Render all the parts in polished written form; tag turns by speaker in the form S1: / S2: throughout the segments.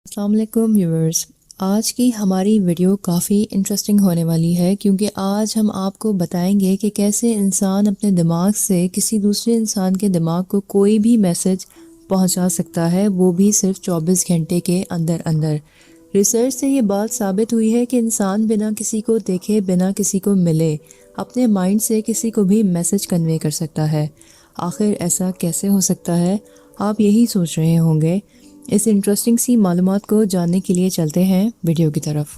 S1: अस्सलाम वालेकुम व्यूअर्स। आज की हमारी वीडियो काफ़ी इंटरेस्टिंग होने वाली है क्योंकि आज हम आपको बताएंगे कि कैसे इंसान अपने दिमाग से किसी दूसरे इंसान के दिमाग को कोई भी मैसेज पहुंचा सकता है, वो भी सिर्फ 24 घंटे के अंदर अंदर। रिसर्च से ये बात साबित हुई है कि इंसान बिना किसी को देखे, बिना किसी को मिले, अपने माइंड से किसी को भी मैसेज कन्वे कर सकता है। आखिर ऐसा कैसे हो सकता है, आप यही सोच रहे होंगे। इस इंटरेस्टिंग सी मालूमात को जानने के लिए चलते हैं वीडियो की तरफ।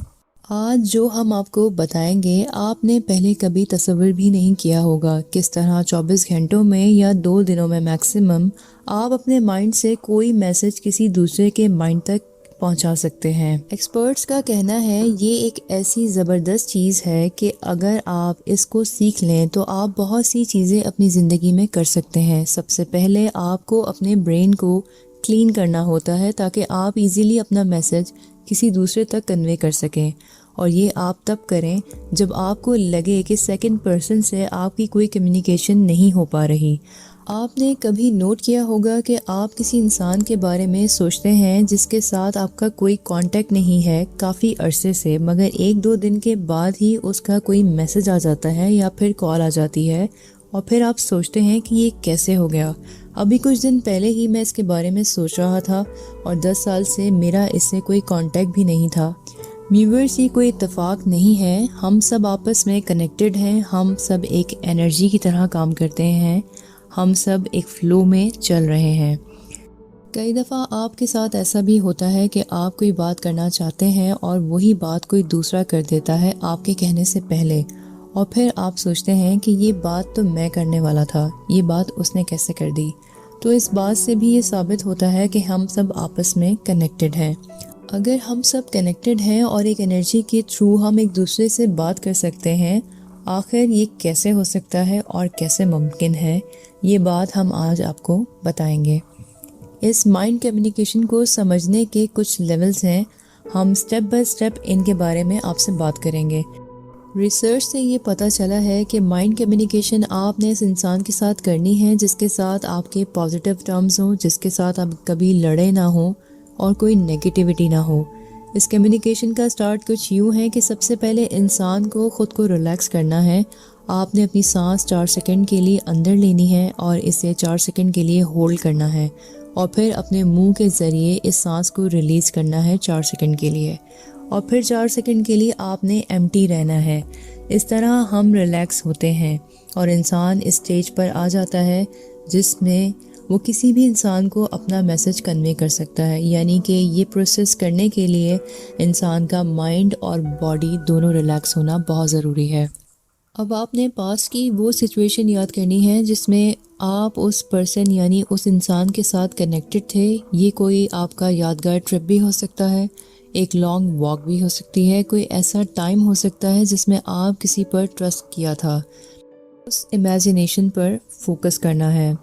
S1: आज जो हम आपको बताएंगे आपने पहले कभी तस्वीर भी नहीं किया होगा, किस तरह 24 घंटों में या 2 दिनों में मैक्सिमम आप अपने माइंड से कोई मैसेज किसी दूसरे के माइंड तक पहुंचा सकते हैं। एक्सपर्ट्स का कहना है ये एक ऐसी ज़बरदस्त चीज़ है कि अगर आप इसको सीख लें तो आप बहुत सी चीज़ें अपनी ज़िंदगी में कर सकते हैं। सबसे पहले आपको अपने ब्रेन को क्लीन करना होता है ताकि आप इजीली अपना मैसेज किसी दूसरे तक कन्वे कर सकें, और ये आप तब करें जब आपको लगे कि सेकंड पर्सन से आपकी कोई कम्युनिकेशन नहीं हो पा रही। आपने कभी नोट किया होगा कि आप किसी इंसान के बारे में सोचते हैं जिसके साथ आपका कोई कांटेक्ट नहीं है काफ़ी अरसे से, मगर 1-2 दिन के बाद ही उसका कोई मैसेज आ जाता है या फिर कॉल आ जाती है और फिर आप सोचते हैं कि ये कैसे हो गया। अभी कुछ दिन पहले ही मैं इसके बारे में सोच रहा था और 10 साल से मेरा इससे कोई कांटेक्ट भी नहीं था। व्यूअर्स, ये कोई इत्तेफाक नहीं है, हम सब आपस में कनेक्टेड हैं, हम सब एक एनर्जी की तरह काम करते हैं, हम सब एक फ़्लो में चल रहे हैं। कई दफ़ा आपके साथ ऐसा भी होता है कि आप कोई बात करना चाहते हैं और वही बात कोई दूसरा कर देता है आपके कहने से पहले, और फिर आप सोचते हैं कि ये बात तो मैं करने वाला था, ये बात उसने कैसे कर दी। तो इस बात से भी ये साबित होता है कि हम सब आपस में कनेक्टेड हैं। अगर हम सब कनेक्टेड हैं और एक एनर्जी के थ्रू हम एक दूसरे से बात कर सकते हैं, आखिर ये कैसे हो सकता है और कैसे मुमकिन है, ये बात हम आज आपको बताएंगे। इस माइंड कम्युनिकेशन को समझने के कुछ लेवल्स हैं, हम स्टेप बाय स्टेप इनके बारे में आपसे बात करेंगे। रिसर्च से ये पता चला है कि माइंड कम्युनिकेशन आपने इस इंसान के साथ करनी है जिसके साथ आपके पॉजिटिव टर्म्स हों, जिसके साथ आप कभी लड़े ना हो और कोई नेगेटिविटी ना हो। इस कम्युनिकेशन का स्टार्ट कुछ यूँ है कि सबसे पहले इंसान को ख़ुद को रिलैक्स करना है। आपने अपनी सांस 4 सेकंड के लिए अंदर लेनी है और इसे 4 सेकंड के लिए होल्ड करना है, और फिर अपने मुंह के ज़रिए इस सांस को रिलीज़ करना है 4 सेकंड के लिए, और फिर 4 सेकंड के लिए आपने एम्प्टी रहना है। इस तरह हम रिलैक्स होते हैं और इंसान इस स्टेज पर आ जाता है जिसमें वो किसी भी इंसान को अपना मैसेज कन्वे कर सकता है। यानी कि ये प्रोसेस करने के लिए इंसान का माइंड और बॉडी दोनों रिलैक्स होना बहुत ज़रूरी है। अब आपने पास की वो सिचुएशन याद करनी है जिसमें आप उस पर्सन यानी उस इंसान के साथ कनेक्टेड थे। ये कोई आपका यादगार ट्रिप भी हो सकता है, एक लॉन्ग वॉक भी हो सकती है, कोई ऐसा टाइम हो सकता है जिसमें आप किसी पर ट्रस्ट किया था। उस इमेजिनेशन पर फोकस करना है।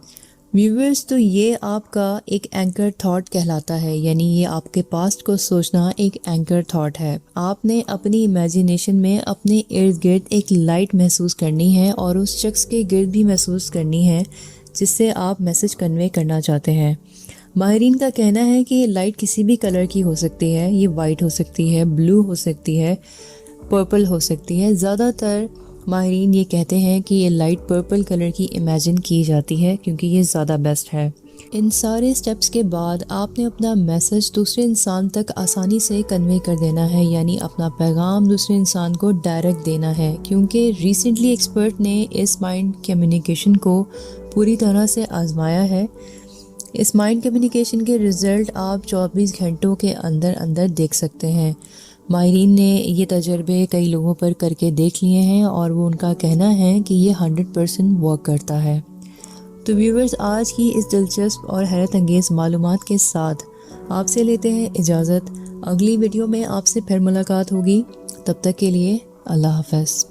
S1: व्यूअर्स, तो ये आपका एक एंकर थॉट कहलाता है, यानी ये आपके पास्ट को सोचना एक एंकर थॉट है। आपने अपनी इमेजिनेशन में अपने इर्द गिर्द एक लाइट महसूस करनी है और उस शख्स के गिर्द भी महसूस करनी है जिससे आप मैसेज कन्वे करना चाहते हैं। माहिरीन का कहना है कि ये लाइट किसी भी कलर की हो सकती है, ये वाइट हो सकती है, ब्लू हो सकती है, पर्पल हो सकती है। ज़्यादातर माहिरीन ये कहते हैं कि ये लाइट पर्पल कलर की इमेजिन की जाती है क्योंकि ये ज़्यादा बेस्ट है। इन सारे स्टेप्स के बाद आपने अपना मैसेज दूसरे इंसान तक आसानी से कन्वे कर देना है, यानी अपना पैगाम दूसरे इंसान को डायरेक्ट देना है, क्योंकि रिसेंटली एक्सपर्ट ने इस माइंड कम्युनिकेशन को पूरी तरह से आजमाया है। इस माइंड कम्युनिकेशन के रिज़ल्ट आप 24 घंटों के अंदर अंदर देख सकते हैं। माहिरीन ने ये तजर्बे कई लोगों पर करके देख लिए हैं और वो उनका कहना है कि ये 100% वर्क करता है। तो व्यूअर्स, आज की इस दिलचस्प और हैरत अंगेज़ मालूमात के साथ आपसे लेते हैं इजाज़त। अगली वीडियो में आपसे फिर मुलाकात होगी, तब तक के लिए अल्लाह हाफ़िज़।